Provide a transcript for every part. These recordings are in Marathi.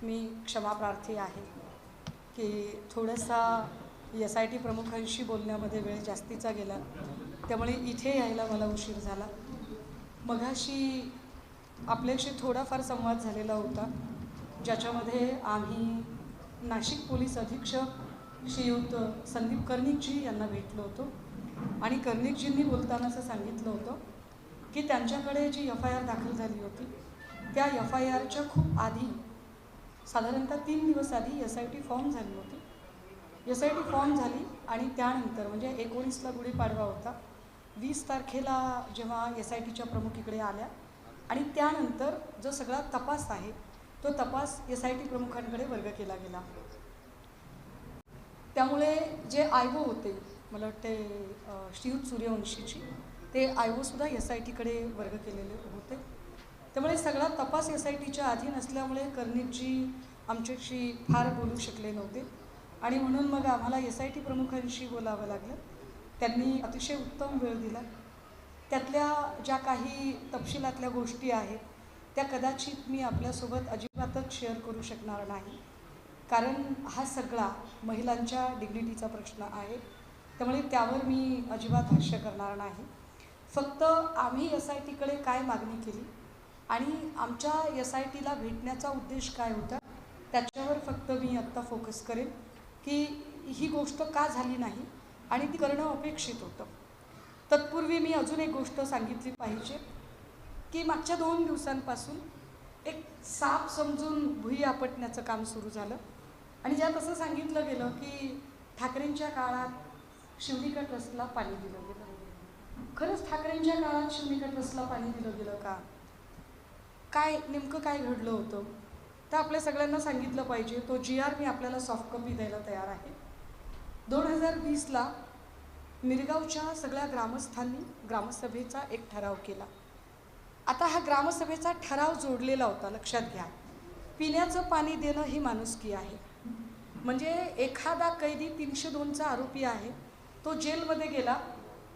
मी क्षमाप्रार्थी आहे की थोडासा SIT प्रमुखांशी बोलण्यामध्ये वेळ जास्तीचा गेला, त्यामुळे इथे यायला मला उशीर झाला। मगाशी आपल्याशी थोडाफार संवाद झालेला होता, ज्याच्यामध्ये आम्ही नाशिक पोलीस अधीक्षक श्रीयुत संदीप कर्णिकजी यांना भेटलो होतो आणि कर्णिकजींनी बोलताना असं सांगितलं होतं की त्यांच्याकडे जी FIR दाखल झाली होती त्या FIRच्या खूप आधी साधारणतः 3 दिवस आधी SIT फॉर्म झाली होती। SIT फॉर्म झाली आणि त्यानंतर म्हणजे 19ला गुढीपाडवा होता, 20 तारखेला जेव्हा SITच्या प्रमुख इकडे आल्या आणि त्यानंतर जो सगळा तपास आहे तो तपास SIT प्रमुखांकडे वर्ग केला गेला। त्यामुळे जे IO होते, मला वाटते श्रीयुत सूर्यवंशीची, ते IO सुद्धा SITकडे वर्ग केलेले होते। त्यामुळे सगळा तपास SITच्या आधी नसल्यामुळे कर्णिकजी आमच्याशी फार बोलू शकले नव्हते आणि म्हणून मग आम्हाला SIT प्रमुखांशी बोलावं लागलं। त्यांनी अतिशय उत्तम वेळ दिला। त्यातल्या ज्या काही तपशिलातल्या गोष्टी आहेत त्या कदाचित मी आपल्यासोबत अजिबातच शेअर करू शकणार नाही, कारण हा सगळा महिलांच्या डिग्निटीचा प्रश्न आहे, त्यामुळे त्यावर मी अजिबात भाष्य करणार नाही। फक्त आम्ही SITकडे काय मागणी केली आणि आमच्या SITला भेटण्याचा उद्देश काय होता त्याच्यावर फक्त मी आत्ता फोकस करेन की ही गोष्ट का झाली नाही आणि ती करणं अपेक्षित होतं। तत्पूर्वी मी अजून एक गोष्ट सांगितली पाहिजे की मागच्या 2 दिवसांपासून एक साप समजून भुई आपटण्याचं काम सुरू झालं आणि ज्यात असं सांगितलं गेलं की ठाकरेंच्या काळात शिवनिका ट्रस्टला पाणी दिलं गेलं। खरंच ठाकरेंच्या काळात शिवनिका ट्रस्टला पाणी दिलं गेलं का? काय नेमकं काय घडलं होतं तर आपल्या सगळ्यांना सांगितलं पाहिजे। तो GR मी आपल्याला सॉफ्ट कॉपी द्यायला तयार आहे। 2020ला मिरगावच्या सगळ्या ग्रामस्थांनी ग्रामसभेचा एक ठराव केला। आता हा ग्रामसभेचा ठराव जोडलेला होता, लक्षात घ्या, पिण्याचं पाणी देणं ही माणुसकी आहे। म्हणजे एखादा कैदी 302चा आरोपी आहे, तो जेलमध्ये गेला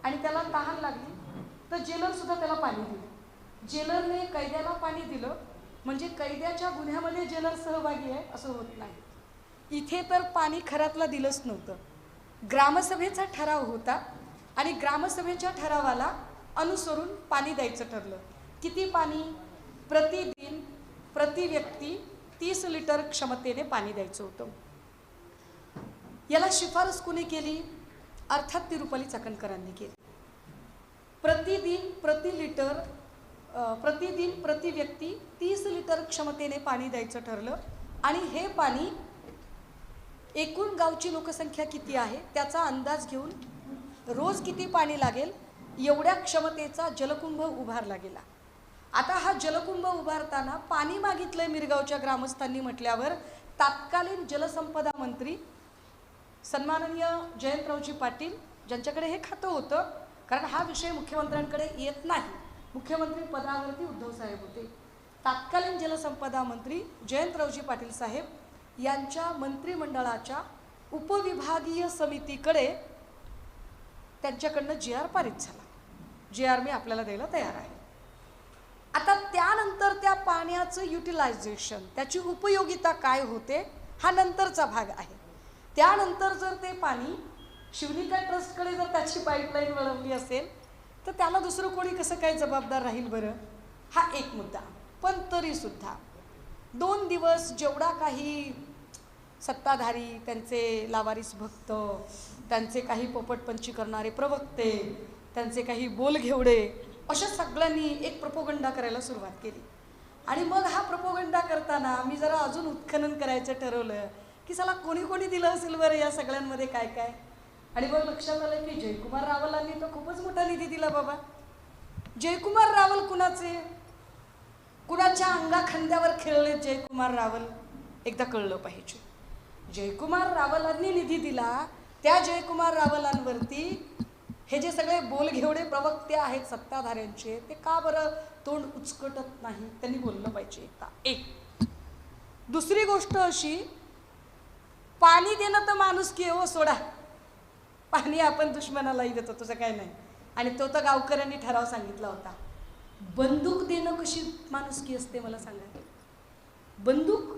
आणि त्याला तहान लागली तर जेलरसुद्धा त्याला पाणी दिलं। जेलरने कैद्याला पाणी दिलं म्हणजे कैद्याच्या गुन्ह्यामध्ये जेलर सहभागी आहे असं होत नाही। इथे तर पाणी खरातला दिलंच नव्हतं। ग्रामसभेचा ठराव होता आणि ग्रामसभेच्या ठरावाला अनुसरून पाणी द्यायचं ठरलं। किती पाणी? प्रतिदिन प्रति व्यक्ती 30 लिटर क्षमतेने पाणी द्यायचं होतं। याला शिफारस कोणी केली? अर्थात तिरुपती चाकणकरांनी केली। प्रतिदिन प्रति व्यक्ती 30 लिटर क्षमतेने पाणी द्यायचं ठरलं आणि हे पाणी एकूण गावची लोकसंख्या किती आहे त्याचा अंदाज घेऊन रोज किती पाणी लागेल एवढ्या क्षमतेचा जलकुंभ उभारला गेला। आता हा जलकुंभ उभारताना पाणी मागितलंय मिरगावच्या ग्रामस्थांनी म्हटल्यावर तत्कालीन जलसंपदा मंत्री सन्माननीय जयंतरावजी पाटील, ज्यांच्याकडे हे खातं होतं, कारण हा विषय मुख्यमंत्र्यांकडे येत नाही, मुख्यमंत्री पदावरती उद्धव साहेब होते, तत्कालीन जलसंपदा मंत्री जयंतरावजी पाटील साहेब यांच्या मंत्रिमंडळाच्या उपविभागीय समितीकडे त्यांच्याकडनं GR पारित झाला। GR मी आपल्याला द्यायला तयार आहे। आता त्यानंतर त्या पाण्याचं युटिलायझेशन, त्याची उपयोगिता काय होते हा नंतरचा भाग आहे। त्यानंतर जर ते पाणी शिवनिका ट्रस्टकडे जर त्याची पाईपलाईन वळवली असेल तर त्याला दुसरं कोणी कसं काय जबाबदार राहील बरं? हा एक मुद्दा। पण तरीसुद्धा 2 दिवस जेवढा काही सत्ताधारी, त्यांचे लावारिस भक्त, त्यांचे काही पोपटपंची करणारे प्रवक्ते, त्यांचे काही बोलघेवडे, अशा सगळ्यांनी एक प्रोपोगंडा करायला सुरुवात केली आणि मग हा प्रोपोगंडा करताना मी जरा अजून उत्खनन करायचं ठरवलं की चला कोणी कोणी दिलं असेल बरं या सगळ्यांमध्ये काय काय, आणि मग लक्षात आलं की जयकुमार रावलांनी तर खूपच मोठा निधी दिला बाबा। जयकुमार रावल कुणाचे, कुणाच्या अंगाखांद्यावर खेळले जयकुमार रावल एकदा कळलं पाहिजे। जयकुमार रावलांनी निधी दिला, त्या जयकुमार रावलांवरती हे जे सगळे बोलघेवडे प्रवक्ते आहेत सत्ताधाऱ्यांचे, ते का बरं तोंड उचकटत नाही? त्यांनी बोललं पाहिजे एकदा। एक दुसरी गोष्ट अशी, पाणी देणं तर माणुसकी हो, सोडा, पाणी आपण दुश्मनालाही देतो, तसं काय नाही, आणि तो तर गावकऱ्यांनी ठराव सांगितला होता। बंदूक देणं कशी माणुसकी असते मला सांगा? बंदूक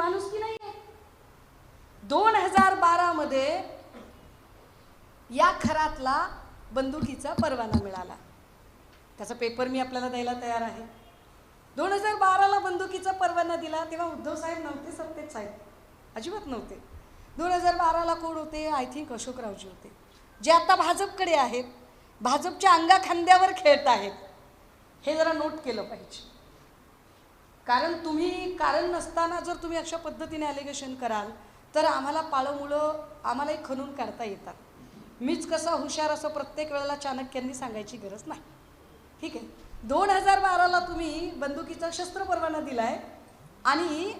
माणुसकी नाही आहे. 2012 मध्ये या खरातला बंदुकीचा परवाना मिळाला. त्याचा पेपर मी आपल्याला द्यायला तयार आहे. 2012ला बंदुकीचा परवाना दिला तेव्हा उद्धव साहेब नव्हते सत्तेत, साहेब अजिबात नव्हते. 2012ला कोण होते? आय थिंक अशोकरावजी होते, जे आता भाजपकडे आहेत, भाजपच्या अंगाखांद्यावर खेळत आहेत. हे जरा नोट केलं पाहिजे. कारण तुम्ही कारण नसताना जर तुम्ही अशा पद्धतीने ॲलिगेशन कराल तर आम्हाला पाळमुळं आम्हालाही खणून काढता येतात. मीच कसा हुशार असं प्रत्येक वेळेला चाणक्यांनी सांगायची गरज नाही. ठीक आहे, 2012ला तुम्ही बंदुकीचा शस्त्र परवाना दिलाय आणि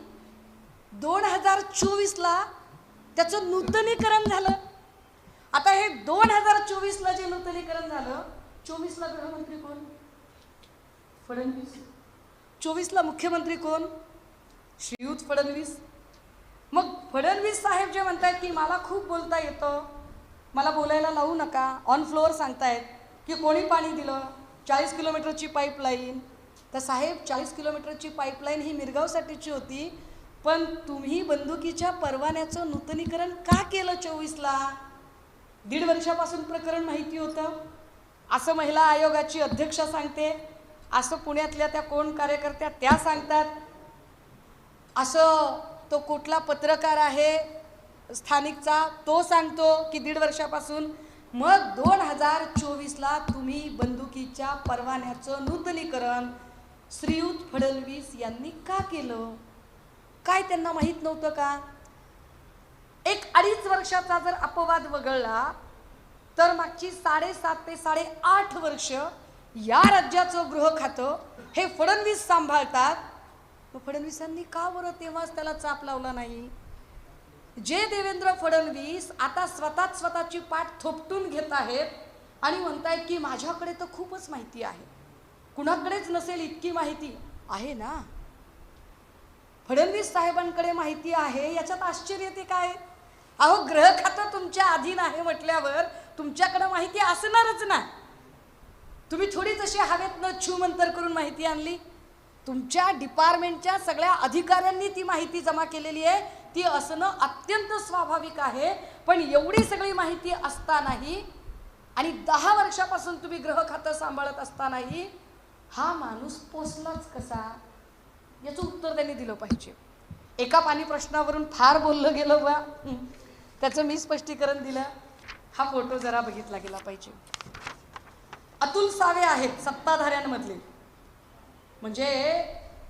2024ला त्याचं नूतनीकरण झालं. आता हे 2024ला जे नूतनीकरण झालं, 24ला गृहमंत्री कोण? फडणवीस. 24ला मुख्यमंत्री कोण? श्रीयुत फडणवीस. मग फडणवीस साहेब जे म्हणतायत की मला खूप बोलता येतं, मला बोलायला लावू नका, ऑन फ्लोअर सांगतायत की कोणी पाणी दिलं, 40 किलोमीटरची पाईपलाईन. तर साहेब 40 किलोमीटरची पाईपलाईन ही मिरगावसाठीची होती, पण तुम्ही बंदुकीच्या परवान्याचं नूतनीकरण का केलं 24ला? 1.5 वर्षापासून प्रकरण माहिती होतं असं महिला आयोगाची अध्यक्षा सांगते, असं पुण्यातल्या त्या कोण कार्यकर्त्या त्या सांगतात, असं तो कुठला पत्रकार आहे स्थानिकचा तो सांगतो की 1.5 वर्षापासून. मग 2024ला तुम्ही बंदुकीच्या परवान्याचं नूतनीकरण श्रीयुत फडणवीस यांनी का केलं? काय त्यांना माहीत नव्हतं का? 1-2.5 वर्षाचा जर अपवाद वगळला तर मागची 7.5 ते 8.5 वर्ष या राज्याचं गृह खातं हे फडणवीस सांभाळतात. मग फडणवीसांनी का बरं तेव्हाच त्याला चाप लावला नाही? जे देवेंद्र फडणवीस आता स्वतःची पाठ थोपटून घेत आहेत आणि म्हणतायत की माझ्याकडे तर खूपच माहिती आहे, कुणाकडेच नसेल इतकी माहिती आहे ना. फडणवीस साहेबांकडे माहिती आहे याच्यात आश्चर्य ते काय? अहो गृह खातं तुमच्या अधीन आहे म्हटल्यावर तुमच्याकडे माहिती असणारच ना. तुम्ही थोडीच अशी हवेतनं छूमंतर करून माहिती आणली. तुमच्या डिपार्टमेंटच्या सगळ्या अधिकाऱ्यांनी ती माहिती जमा केलेली आहे, ती असणं अत्यंत स्वाभाविक आहे. पण एवढी सगळी माहिती असतानाही आणि 10 वर्षापासून तुम्ही गृह खातं सांभाळत असतानाही हा माणूस पोचलाच कसा, याचं उत्तर त्यांनी दिलं पाहिजे. एका पाणी प्रश्नावरून फार बोललं गेलं बा, त्याचं मी स्पष्टीकरण दिलं. हा फोटो जरा बघितला गेला पाहिजे. अतुल सावे आहेत सत्ताधाऱ्यांमधले. म्हणजे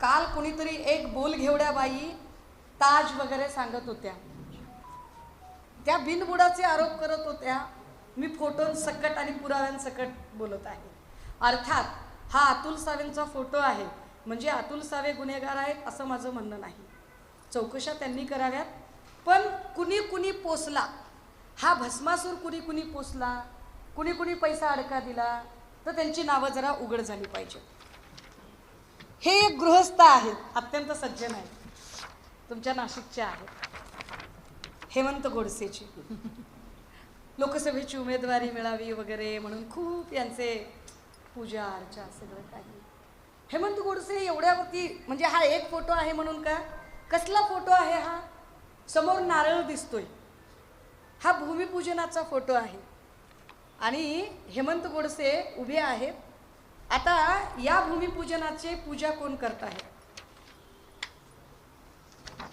काल कोणीतरी एक बोलघेवड्या बाई ताज वगैरे सांगत होत्या, त्या बिनबुडाचे आरोप करत होत्या. मी फोटोंसकट आणि पुराव्यांसकट बोलत आहे. अर्थात हा अतुल सावेंचा फोटो आहे म्हणजे अतुल सावे गुन्हेगार आहेत असं माझं म्हणणं नाही. चौकशा त्यांनी कराव्यात. पण कुणी पोसला, हा भस्मासूर कुणी पोसला, कुणी पैसा अडका दिला, तर त्यांची नावं जरा उघड झाली पाहिजे. हे एक गृहस्थ आहेत, अत्यंत सज्जन आहेत, तुमच्या नाशिकचे आहेत, हेमंत गोडसेची. लोकसभेची उमेदवारी मिळावी वगैरे म्हणून खूप यांचे पूजा अर्चा सगळं काही. हेमंत गोडसे एवढ्यावरती, म्हणजे हा एक फोटो आहे म्हणून का? कसला फोटो आहे हा? समोर नारळ दिसतोय, हा भूमिपूजनाचा फोटो आहे आणि हेमंत गोडसे उभे आहेत. आता या भूमिपूजनाचे पूजा कोण करत आहे?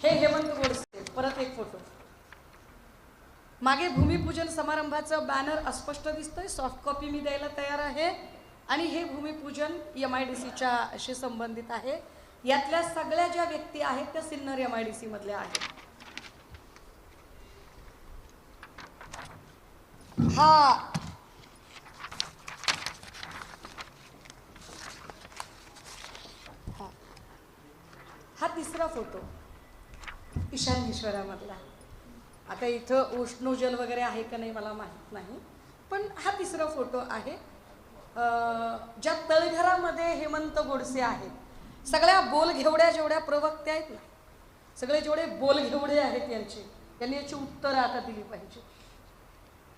हे हेमंत गोडसे. परत एक फोटो, मागे भूमिपूजन समारंभाचं बॅनर अस्पष्ट दिसतोय, सॉफ्ट कॉपी मी द्यायला तयार आहे. आणि हे भूमिपूजन MIDCच्या शी संबंधित आहे. यातल्या सगळ्या ज्या व्यक्ती आहेत त्या सिन्नर MIDC मधल्या आहेत. हा तिसरा फोटो ईशान्येश्वरामधला. आता इथं उष्णोजल वगैरे आहे का नाही मला माहीत नाही, पण हा तिसरा फोटो आहे. ज्या तळघरामध्ये हेमंत गोडसे आहेत, सगळ्या बोलघेवड्या जेवढ्या प्रवक्त्या आहेत ना, सगळे जेवढे बोलघेवडे आहेत यांनी याची उत्तरं आता दिली पाहिजे.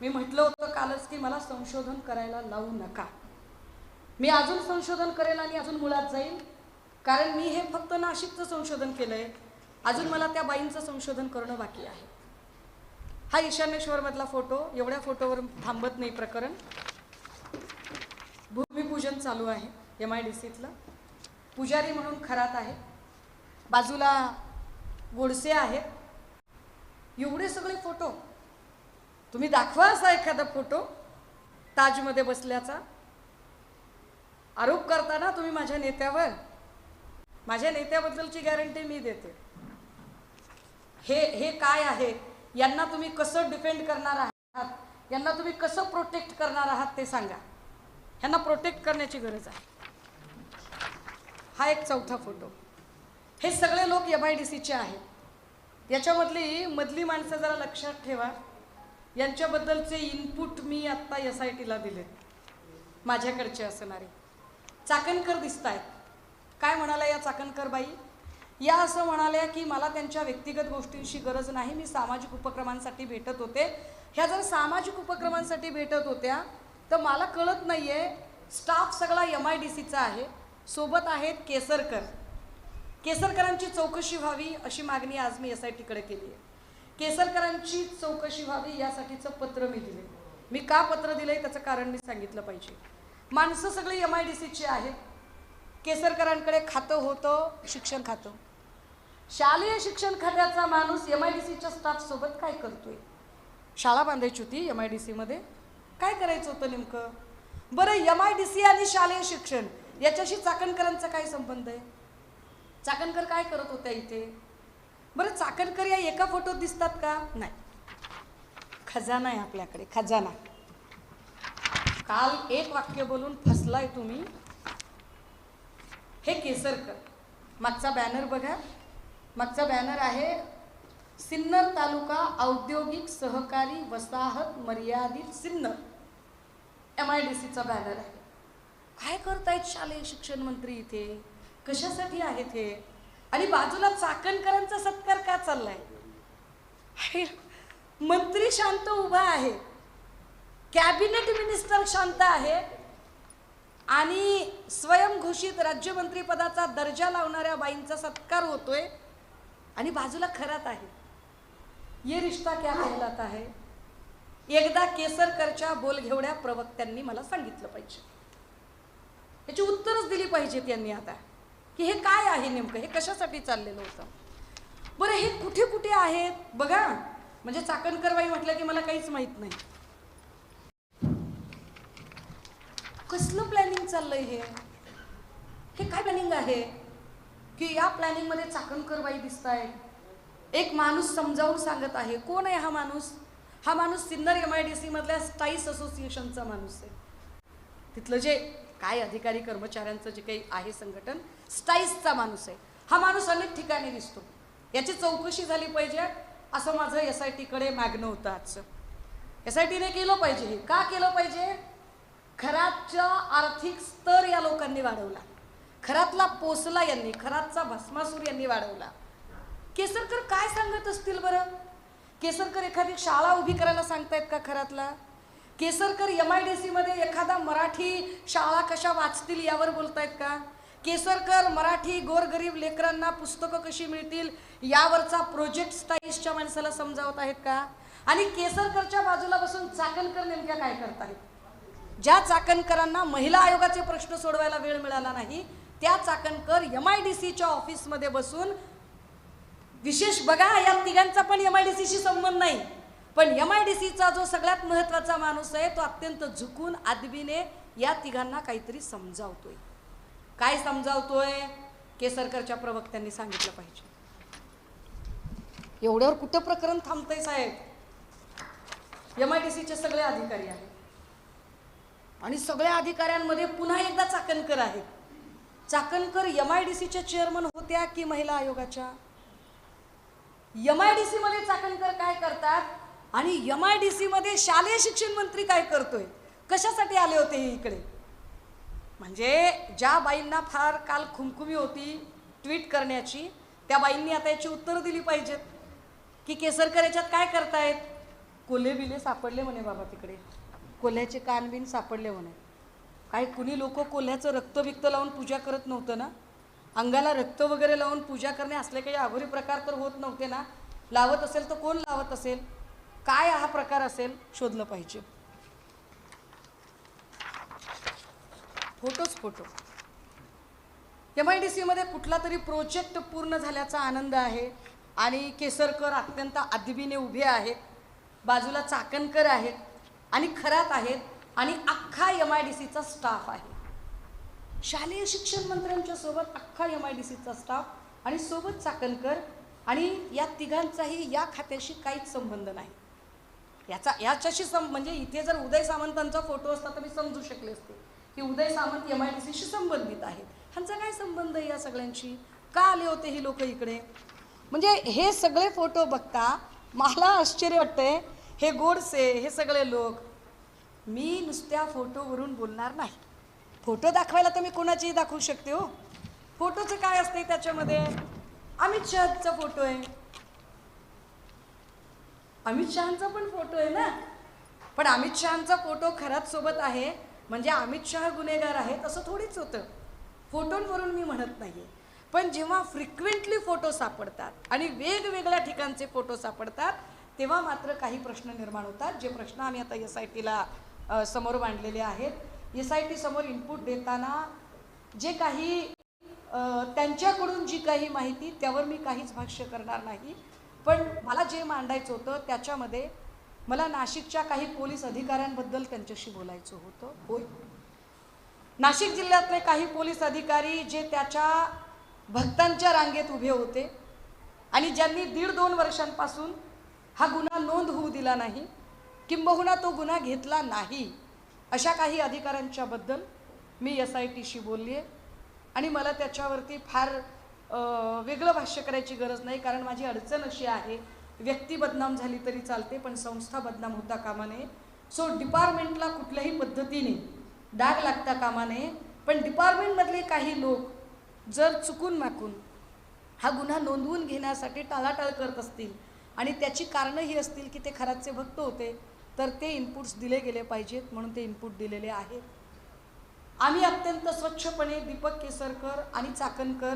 मी म्हटलं होतं कालच की मला संशोधन करायला लावू नका. मी अजून संशोधन करेल आणि अजून मुळात जाईल, कारण मी हे फक्त नाशिकचं संशोधन केलंय. अजून मला त्या बाईंचं संशोधन करणं बाकी आहे. हा ईशान्येश्वरमधला फोटो, एवढ्या फोटोवर थांबत नाही प्रकरण. भूमिपूजन चालू आहे MIDCतलं. पुजारी म्हणून खरात आहे, बाजूला गोडसे आहेत. एवढे सगळे फोटो तुम्ही दाखवा. असा एखादा फोटो ताजमध्ये बसल्याचा. आरोप करताना तुम्ही माझ्या नेत्यावर, माझ्या नेत्याबद्दलची गॅरंटी मी देते. हे काय आहे, यांना तुम्ही कसं डिफेंड करणार आहात, यांना तुम्ही कसं प्रोटेक्ट करणार आहात ते सांगा. यांना प्रोटेक्ट करण्याची गरज आहे. हा एक चौथा फोटो. हे सगळे लोक MIDCचे आहेत. याच्यामधली मधली माणसं जरा लक्षात ठेवा. यांच्याबद्दलचे इनपुट मी आत्ता SITला दिलेत, माझ्याकडचे असणारे. चाकणकर दिसत आहेत. काय म्हणाल्या या चाकणकर बाई? या असं म्हणाल्या की मला त्यांच्या व्यक्तिगत गोष्टींशी गरज नाही, मी सामाजिक उपक्रमांसाठी भेटत होते. ह्या जर सामाजिक उपक्रमांसाठी भेटत होत्या तर मला कळत नाही आहे. स्टाफ सगळा MIDCचा आहे, सोबत आहेत केसरकर. केसरकरांची चौकशी व्हावी अशी मागणी आज मी SITकडे केली आहे. केसरकरांची चौकशी व्हावी यासाठीचं पत्र मी दिले. मी का पत्र दिलंय त्याचं कारण मी सांगितलं पाहिजे. माणसं सगळी MIDCची आहेत. केसरकरांकडे खातं होतं, शिक्षण खातं. शालेय शिक्षण खात्याचा माणूस MIDCच्या स्टाफ सोबत काय करतोय? शाळा बांधायची होती MIDCमध्ये, काय करायचं होतं नेमकं? बरं, MIDC आणि शालेय शिक्षण याच्याशी चाकणकरांचा काय संबंध आहे? चाकणकर काय करत होत्या इथे? बरं, चाकणकर या एका फोटोत दिसतात का? नाही. खजाना आहे आपल्याकडे, खजाना. काल एक वाक्य बोलून फसलाय तुम्ही. हे केसरकर. मागचा बॅनर बघा. मागचा बॅनर आहे सिन्नर तालुका औद्योगिक सहकारी वसाहत मर्यादित सिन्नर, MIDCचा बॅनर आहे. काय करतायत शालेय शिक्षण मंत्री इथे? कशासाठी आहेत हे? आणि बाजूला चाकणकरांचा सत्कार का चाललाय? मंत्री शांत उभा आहे, कॅबिनेट मिनिस्टर शांत आहे, आणि स्वयंघोषित राज्यमंत्री पदाचा दर्जा लावणाऱ्या बाईंचा सत्कार होतोय, आणि बाजूला खरात आहे. ये रिश्ता क्या कहलाता है? एकदा केसरकरच्या बोलघेवड्या प्रवक्त्यांनी मला सांगितलं पाहिजे. याची उत्तरच दिली पाहिजेत यांनी आता, की हे काय आहे नेमकं, हे कशासाठी चाललेलं होतं. बरं, हे कुठे कुठे आहेत बघा. म्हणजे चाकणकरबाई म्हटलं की मला काहीच माहित नाही. कसलं प्लॅनिंग चाललंय हे? हे काय प्लॅनिंग आहे की या प्लॅनिंगमध्ये चाकणकरबाई दिसत आहेत? एक माणूस समजावून सांगत आहे. कोण आहे हा माणूस? हा माणूस सिन्नर MIDC मधल्या स्टाईस असोसिएशनचा माणूस आहे. तिथलं जे काय अधिकारी कर्मचाऱ्यांचं जे काही आहे संघटन, स्टाईसचा माणूस आहे. हा माणूस अनेक ठिकाणी दिसतो. याची चौकशी झाली पाहिजे असं माझं SITकडे मागणं होतं आजचं. SITने केलं पाहिजे. हे का केलं पाहिजे? खरातचा आर्थिक स्तर या लोकांनी वाढवला, खरातला पोसला यांनी, खरातचा भस्मासूर यांनी वाढवला. केसरकर काय सांगत असतील बरं? केसरकर एखादी शाळा उभी करायला सांगतायत का खरातला? केसरकर MIDC मध्ये एखादा मराठी शाळा कशा वाचतील यावर बोलतायत का? केसरकर मराठी गोरगरीब लेकरांना पुस्तकं कशी मिळतील यावरचा प्रोजेक्ट स्टाईसच्या माणसाला समजावत आहेत का? आणि केसरकरच्या बाजूला बसून चाकणकर नेमक्या काय करत आहेत? ज्या चाकणकरांना महिला आयोगाचे प्रश्न सोडवायला वेळ मिळाला नाही, त्या चाकणकर MIDCच्या ऑफिसमध्ये बसून, विशेष बघा या तिघांचा पण MIDCशी संबंध नाही, पण MIDCचा जो सगळ्यात महत्त्वाचा माणूस आहे तो अत्यंत झुकून आदबीने या तिघांना काहीतरी समजावतोय. काय समजावतोय? केसरकरच्या प्रवक्त्यांनी सांगितलं पाहिजे. एवढ्यावर कुठं प्रकरण थांबतंय साहेब? MIDCचे सगळे अधिकारी आहेत आणि सगळ्या अधिकाऱ्यांमध्ये पुन्हा एकदा चाकणकर आहेत. चाकणकर MIDCच्या चेअरमन होत्या की महिला आयोगाच्या? MIDC मध्ये चाकणकर काय करतात आणि MIDC मध्ये शालेय शिक्षण मंत्री काय करतोय? कशासाठी आले होते हे इकडे? म्हणजे ज्या बाईंना फार काल खुमखुमी होती ट्विट करण्याची, त्या बाईंनी आता याची उत्तर दिली पाहिजेत की केसरकर याच्यात काय करतायत? कोल्हे बिले सापडले म्हणे बाबा तिकडे, कोल्ह्याचे कानबिन सापडले म्हणे. काय कुणी लोक कोल्ह्याचं रक्त बिक्त लावून पूजा करत नव्हतं ना? अंगाला रक्त वगैरे लावून पूजा करणे असले काही अघोरी प्रकार तर होत नव्हते ना. लावत असेल तर कोण लावत असेल, काय हा प्रकार असेल, शोधलं पाहिजे. फोटोच फोटो. MIDC मध्ये कुठला तरी प्रोजेक्ट पूर्ण झाल्याचा आनंद आहे आणि केसरकर अत्यंत अदबीने उभे आहेत, बाजूला चाकणकर आहेत आणि खरात आहेत आणि अख्खा MIDCचा स्टाफ आहे. शालेय शिक्षण मंत्र्यांच्या सोबत अख्खा MIDCचा स्टाफ आणि सोबत चाकणकर, आणि या तिघांचाही या खात्याशी काहीच संबंध नाही. याच्याशी म्हणजे इथे जर उदय सामंतांचा फोटो असता तर मी समजू शकले असते की उदय सामंत MIDCशी संबंधित आहेत. ह्यांचा काय संबंध आहे या सगळ्यांशी? का आले होते ही लोक इकडे? म्हणजे हे सगळे फोटो बघता मला आश्चर्य वाटतंय. हे गोडसे, हे सगळे लोक, मी नुसत्या फोटोवरून बोलणार नाही. फोटो दाखवायला तर मी कोणाचीही दाखवू शकते हो. फोटोचं काय असते त्याच्यामध्ये? अमित शहाचा फोटो आहे, अमित शहाचा पण फोटो आहे ना. पण अमित शहाचा फोटो खरात सोबत आहे म्हणजे अमित शहा गुन्हेगार आहेत असं थोडीच होतं. फोटोंवरून मी म्हणत नाही. पण जेव्हा फ्रिक्वेंटली फोटो सापडतात आणि वेगवेगळ्या ठिकाणचे फोटो सापडतात तेव्हा मात्र काही प्रश्न निर्माण होतात. जे प्रश्न आम्ही आता SITला समोर मांडलेले आहेत. SIT समोर इनपुट देताना जे काही त्यांच्याकडून जी काही माहिती, त्यावर मी काहीच भाष्य करणार नाही. पण मला जे मांडायचं होतं त्याच्यामध्ये मला नाशिकच्या काही पोलीस अधिकाऱ्यांबद्दल त्यांच्याशी बोलायचं होतं. होय, नाशिक जिल्ह्यातले काही पोलीस अधिकारी जे त्याच्या भक्तांच्या रांगेत उभे होते आणि ज्यांनी 1.5-2 वर्षांपासून हा गुन्हा नोंद होऊ दिला नाही, किंबहुना तो गुन्हा घेतला नाही, अशा काही अधिकाऱ्यांच्या बद्दल मी SITशी बोलली आहे. आणि मला त्याच्यावरती फार वेगळं भाष्य करायची गरज नाही, कारण माझी अडचण अशी आहे, व्यक्ती बदनाम झाली तरी चालते पण संस्था बदनाम होता कामा नये. सो डिपार्टमेंटला कुठल्याही पद्धतीने डाग लागता कामा नये. पण डिपार्टमेंटमधले काही लोक जर चुकून माकून हा गुन्हा नोंदवून घेण्यासाठी टाळाटाळ करत असतील आणि त्याची कारणं ही असतील की ते खरातचे भक्त होते, तर ते इनपुट्स दिले गेले पाहिजेत, म्हणून ते इनपुट दिलेले आहेत. आम्ही अत्यंत स्वच्छपणे दीपक केसरकर आणि चाकणकर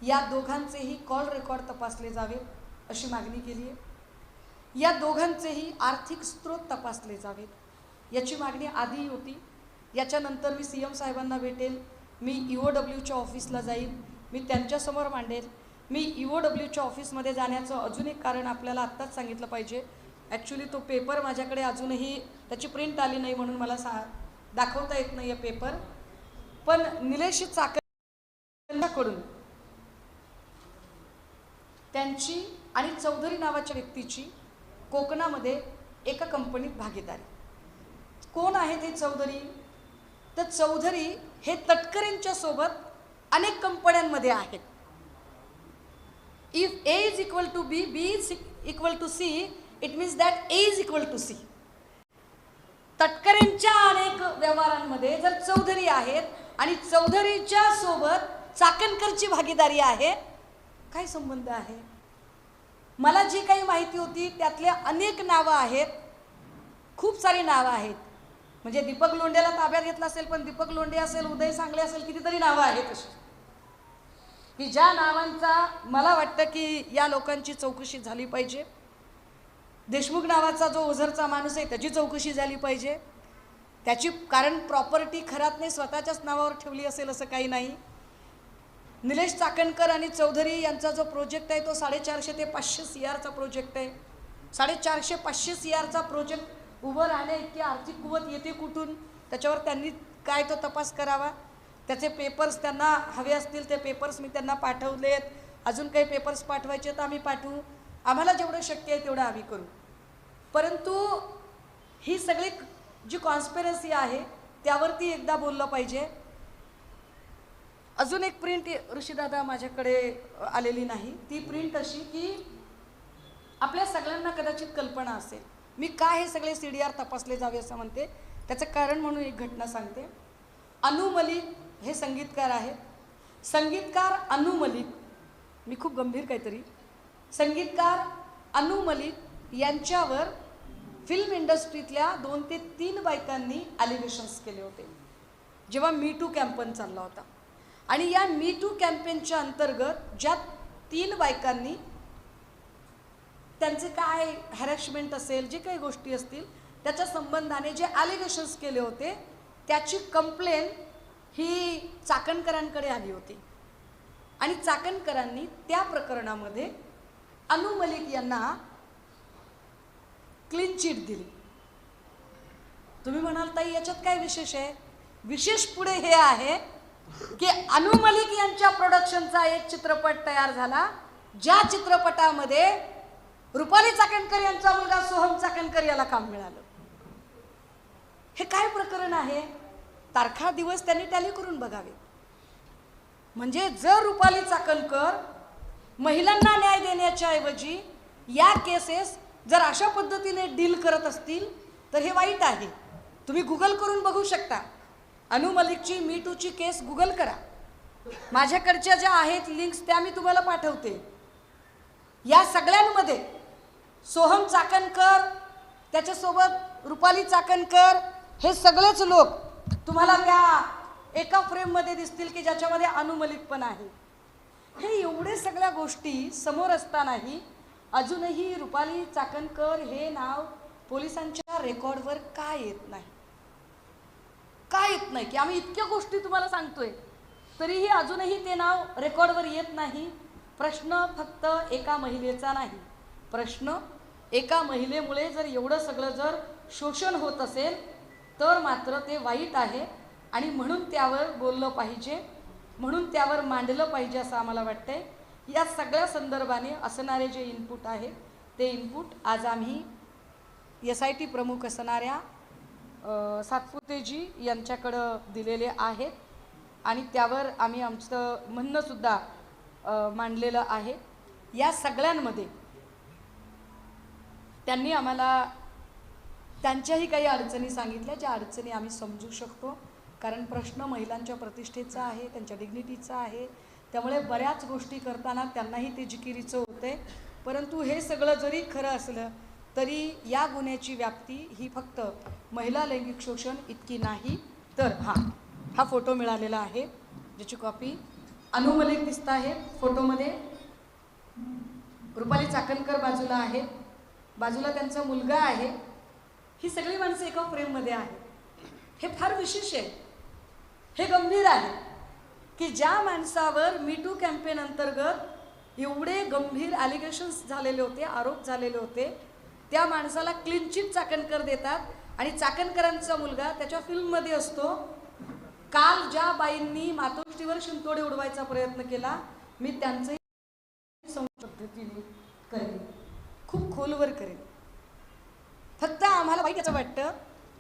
या दोघांचेही कॉल रेकॉर्ड तपासले जावेत अशी मागणी केली आहे. या दोघांचेही आर्थिक स्रोत तपासले जावेत याची मागणी आधी होती. याच्यानंतर मी CM साहेबांना भेटेल, मी EOWच्या ऑफिसला जाईल, मी त्यांच्यासमोर मांडेल. मी EOWच्या ऑफिसमध्ये जाण्याचं अजून एक कारण आपल्याला आत्ताच सांगितलं पाहिजे. ॲक्च्युली तो पेपर माझ्याकडे अजूनही त्याची प्रिंट आली नाही म्हणून मला दाखवता येत नाही आहे पेपर. पण निलेश चाकणकडून त्यांची आणि चौधरी नावाच्या व्यक्तीची कोकणामध्ये एका कंपनीत भागीदारी. कोण आहे ते चौधरी? तर चौधरी हे तटकरेंच्या सोबत अनेक कंपन्यांमध्ये आहेत. If A is equal to B, B is equal to C, it means that A is equal to C. तटकरेंच्या अनेक व्यवहारांमध्ये जर चौधरी आहेत आणि चौधरीच्या सोबत चाकणकरची भागीदारी आहे, काय संबंध आहे? मला जी काही माहिती होती त्यातले अनेक नावं आहेत, खूप सारी नावं आहेत. म्हणजे दीपक लोंढेला ताब्यात घेतला असेल, पण दीपक लोंढे असेल, उदय सांगले असेल, कितीतरी नावं आहेत अशी की ज्या नावांचा मला वाटतं की या लोकांची चौकशी झाली पाहिजे. देशमुख नावाचा जो ओझरचा माणूस आहे त्याची चौकशी झाली पाहिजे. त्याची कारण प्रॉपर्टी खरातने स्वतःच्याच नावावर ठेवली असेल असं काही नाही. निलेश चाकणकर आणि चौधरी यांचा जो प्रोजेक्ट आहे तो 450 ते 500 CRचा प्रोजेक्ट आहे. 450-500 CRचा प्रोजेक्ट उभं राहण्या इतकी आर्थिक कुवत येते कुठून? त्याच्यावर त्यांनी काय तो तपास करावा. त्याचे पेपर्स त्यांना हवे असतील ते पेपर्स मी त्यांना पाठवलेत. अजून काही पेपर्स पाठवायचे तर आम्ही पाठवू. आम्हाला जेवढं शक्य आहे तेवढं आम्ही करू. परंतु ही सगळी जी कॉन्स्पिरसी आहे त्यावरती एकदा बोललं पाहिजे. अजून एक प्रिंट ऋषीदादा माझ्याकडे आलेली नाही. ती प्रिंट अशी की आपल्या सगळ्यांना कदाचित कल्पना असेल मी का हे सगळे CDR तपासले जावे असं म्हणते. त्याचं कारण म्हणून एक घटना सांगते. अनु मलिक हे संगीतकार आहेत. संगीतकार अनु मलिक, मी खूप गंभीर काहीतरी, संगीतकार अनु मलिक यांच्यावर फिल्म इंडस्ट्रीतल्या 2 ते 3 बायकांनी ॲलिगेशन्स केले होते जेव्हा मी टू कॅम्पेन चालला होता. आणि या मी टू कॅम्पेनच्या अंतर्गत ज्या 3 बायकांनी त्यांचे काय हॅरॅसमेंट असेल, जे काही गोष्टी असतील त्याच्या संबंधाने जे ॲलिगेशन्स केले होते त्याची कंप्लेन ही चाकणकरांकडे आली होती आणि चाकणकरांनी त्या प्रकरणामध्ये अनु मलिक यांना क्लीन चिट दिली. तुम्ही म्हणाल ताई याच्यात काय विशेष आहे? विशेष पुढे हे आहे की अनु मलिक यांच्या प्रोडक्शनचा एक चित्रपट तयार झाला, ज्या चित्रपटामध्ये रुपाली चाकणकर यांचा मुलगा सोहम चाकणकर याला काम मिळालं. हे काय प्रकरण आहे? तारखा दिवस त्यांनी टॅली करून बघावे. म्हणजे जर रुपाली चाकणकर महिलांना न्याय देण्याच्या ऐवजी या केसेस जर अशा पद्धतीने डील करत असतील तर हे वाईट आहे. तुम्ही गुगल करून बघू शकता. अनु मलिकची मी टूची केस गुगल करा. माझ्याकडच्या ज्या आहेत लिंक्स त्या मी तुम्हाला पाठवते. या सगळ्यांमध्ये सोहम चाकणकर, त्याच्यासोबत रुपाली चाकणकर, हे सगळेच लोक तुम्हाला त्या एका फ्रेममध्ये दिसतील की ज्याच्यामध्ये अनु मलिक पण आहे. हे एवढे सगळ्या गोष्टी समोर असतानाही अजूनही रुपाली चाकणकर हे नाव पोलिसांच्या रेकॉर्डवर का येत नाही? का येत नाही? की आम्ही इतक्या गोष्टी तुम्हाला सांगतोय तरीही अजूनही ते नाव रेकॉर्डवर येत नाही. प्रश्न फक्त एका महिलेचा नाही. प्रश्न एका महिलेमुळे जर एवढं सगळं जर शोषण होत असेल तर मात्र ते वाईट आहे आणि म्हणून त्यावर बोललं पाहिजे, म्हणून त्यावर मांडलं पाहिजे असं आम्हाला वाटतंय. या सगळ्या संदर्भाने असणारे जे इनपुट आहे ते इनपुट आज आम्ही SIT प्रमुख असणाऱ्या सातपुतेजी यांच्याकडं दिलेले आहेत आणि त्यावर आम्ही आमचं म्हणणंसुद्धा मांडलेलं आहे. या सगळ्यांमध्ये त्यांनी आम्हाला त्यांच्याही काही अडचणी सांगितल्या, ज्या अडचणी आम्ही समजू शकतो. कारण प्रश्न महिलांच्या प्रतिष्ठेचा आहे, त्यांच्या डिग्निटीचा आहे. त्यामुळे बऱ्याच गोष्टी करताना त्यांनाही ते जिकिरीचं होते. परंतु हे सगळं जरी खरं असलं तरी या गुन्ह्याची व्याप्ती ही फक्त महिला लैंगिक शोषण इतकी नाही. तर हा फोटो मिळालेला आहे ज्याची कॉपी अनु मलिक दिसत आहे फोटोमध्ये. रुपाली चाकणकर बाजूला आहे, बाजूला त्यांचा मुलगा आहे. ही सगळी माणसं एका फ्रेममध्ये आहेत. हे फार विशेष आहे, हे गंभीर आहे की ज्या माणसावर मी टू कॅम्पेन अंतर्गत एवढे गंभीर ॲलिगेशन्स झालेले होते, आरोप झालेले होते, त्या माणसाला क्लीन चिट चाकणकर देतात आणि चाकणकरांचा मुलगा त्याच्या फिल्ममध्ये असतो. काल ज्या बाईंनी मातोश्रीवर शिंतोडे उडवायचा प्रयत्न केला, मी त्यांचंही पद्धतीने करेन, खूप खोलवर करेन. फक्त आम्हाला वाईट याचं वाटतं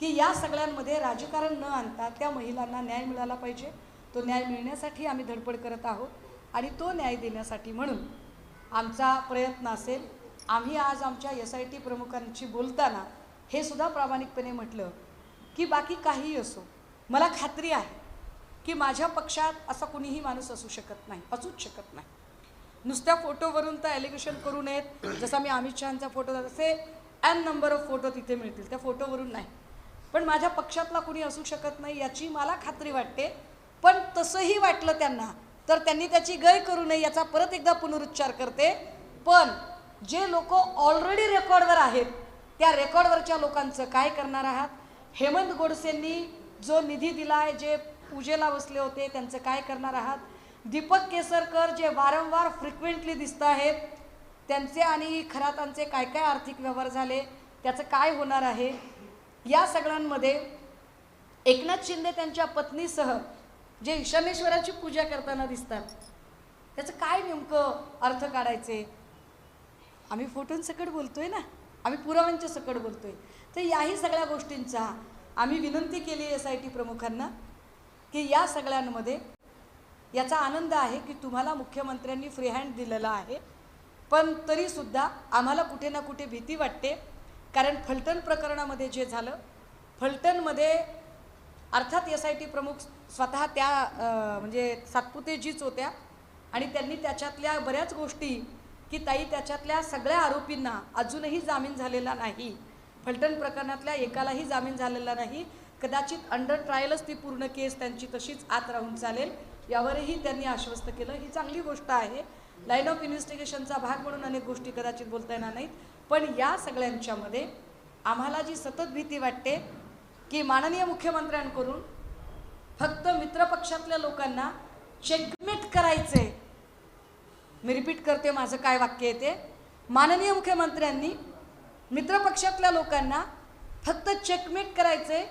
की या सगळ्यांमध्ये राजकारण न आणता त्या महिलांना न्याय मिळाला पाहिजे. तो न्याय मिळण्यासाठी आम्ही धडपड करत आहोत आणि तो न्याय देण्यासाठी म्हणून आमचा प्रयत्न असेल. आम्ही आज आमच्या SIT प्रमुखांशी बोलताना हे सुद्धा प्रामाणिकपणे म्हटलं की बाकी काहीही असो, मला खात्री आहे की माझ्या पक्षात असा कुणीही माणूस असू शकत नाही, असूच शकत नाही. नुसत्या फोटोवरून तर ॲलिगेशन करू नयेत. जसा मी अमित शहांचा फोटो तसे n नंबर ऑफ फोटो तिथे मिळतील, त्या फोटोवरून नाही. पण माझ्या पक्षातला कुणी असू शकत नाही याची मला खात्री वाटते. पण तसंही वाटलं त्यांना तर त्यांनी त्याची गय करू नये याचा परत एकदा पुनरुच्चार करते. पण जे लोक ऑलरेडी रेकॉर्डवर आहेत त्या रेकॉर्डवरच्या लोकांचं काय करणार आहात? हेमंत गोडसेंनी जो निधी दिला आहे, जे पूजेला बसले होते, त्यांचं काय करणार आहात? दीपक केसरकर जे वारंवार फ्रिक्वेंटली दिसत आहेत, त्यांचे आणि खरातांचे काय काय आर्थिक व्यवहार झाले, त्याचं काय होणार आहे? या सगळ्यांमध्ये एकनाथ शिंदे त्यांच्या पत्नीसह जे ईशानेश्वराची पूजा करताना दिसतात, त्याचं काय नेमकं अर्थ काढायचे? आम्ही फोटोंसकट बोलतोय ना, आम्ही पुराव्यांच्या सकट बोलतोय. तर याही सगळ्या गोष्टींचा आम्ही विनंती केली SIT प्रमुखांना की या सगळ्यांमध्ये याचा आनंद आहे की तुम्हाला मुख्यमंत्र्यांनी फ्री हँड दिलेला आहे. पण तरीसुद्धा आम्हाला कुठे ना कुठे भीती वाटते. कारण फलटण प्रकरणामध्ये जे झालं, फलटणमध्ये अर्थात SIT प्रमुख स्वतः त्या म्हणजे सातपुतेजीच होत्या आणि त्यांनी त्याच्यातल्या बऱ्याच गोष्टी की ताई त्याच्यातल्या सगळ्या आरोपींना अजूनही जामीन झालेला नाही, फलटण प्रकरणातल्या एकालाही जामीन झालेला नाही, कदाचित अंडर ट्रायलच ती पूर्ण केस त्यांची तशीच आत राहून चालेल. यावरही त्यांनी आश्वस्त केलं. ही चांगली गोष्ट आहे. लाईन ऑफ इन्व्हेस्टिगेशनचा भाग म्हणून अनेक गोष्टी कदाचित बोलता येणार नाहीत, पण या सगळ्यांच्यामध्ये आम्हाला जी सतत भीती वाटते की माननीय मुख्यमंत्र्यांकडून फक्त मित्रपक्षातल्या लोकांना चेकमेट करायचंय. मी रिपीट करते माझं काय वाक्य आहे ते. माननीय मुख्यमंत्र्यांनी मित्रपक्षातल्या लोकांना फक्त चेकमेट करायचंय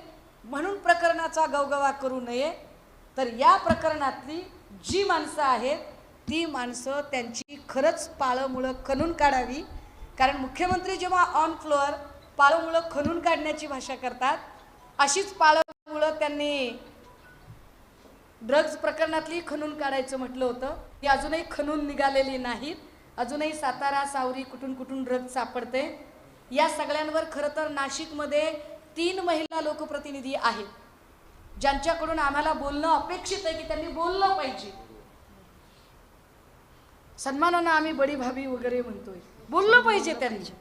म्हणून प्रकरणाचा गवगवा करू नये, तर या प्रकरणातली जी माणसं आहेत ती माणसं त्यांची खरंच पाळंमुळं खणून काढावी. कारण मुख्यमंत्री जेव्हा ऑन फ्लोअर पाळंमुळं खणून काढण्याची भाषा करतात, अशीच पाळंमुळं त्यांनी ड्रग्ज प्रकरणातली खणून काढायचं म्हटलं होतं. ती अजूनही खणून निघालेली नाहीत. अजूनही सातारा सावरी कुठून कुठून ड्रग्ज सापडते. या सगळ्यांवर खरं तर नाशिकमध्ये 3 महिला लोकप्रतिनिधी आहेत ज्यांच्याकडून आम्हाला बोलणं अपेक्षित आहे की त्यांनी बोललं पाहिजे. सन्मानानं आम्ही बडी भाभी वगैरे म्हणतोय, बोललं पाहिजे त्यांनी,